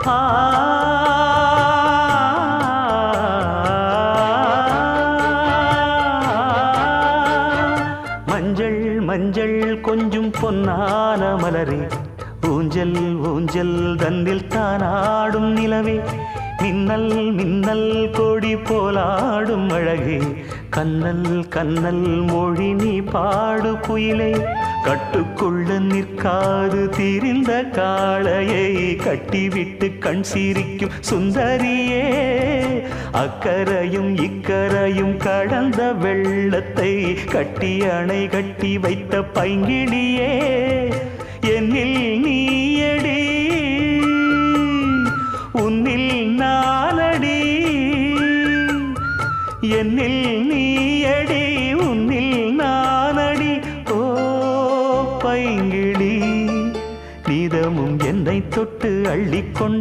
ஆ மஞ்சள் மஞ்சள் கொஞ்சம் பொன்னான மலரே, ஊஞ்சல் ஊஞ்சல் தன்னில் தானாடும் நிலவே, மின்னல் மின்னல் கொடி போலாடும் அழகே, கண்ணல் கண்ணல் மொழி நீ பாடு குயிலே, கட்டுக்குள்ள நிற்காது திரிந்த காளையை கட்டிவிட்டு கண் சிரிக்கும் சுந்தரியே, அக்கரையும் இக்கரையும் கடந்த வெள்ளத்தை கட்டி அணை கட்டி வைத்த பைங்கிளியே, என்னில் நீயடி உன்னில் நானடி, என்னில் நீயடி உன்னில் நானடி. ஓ பைங்கிளி, நீதமும் என்னை தொட்டு அள்ளிக்கொண்டு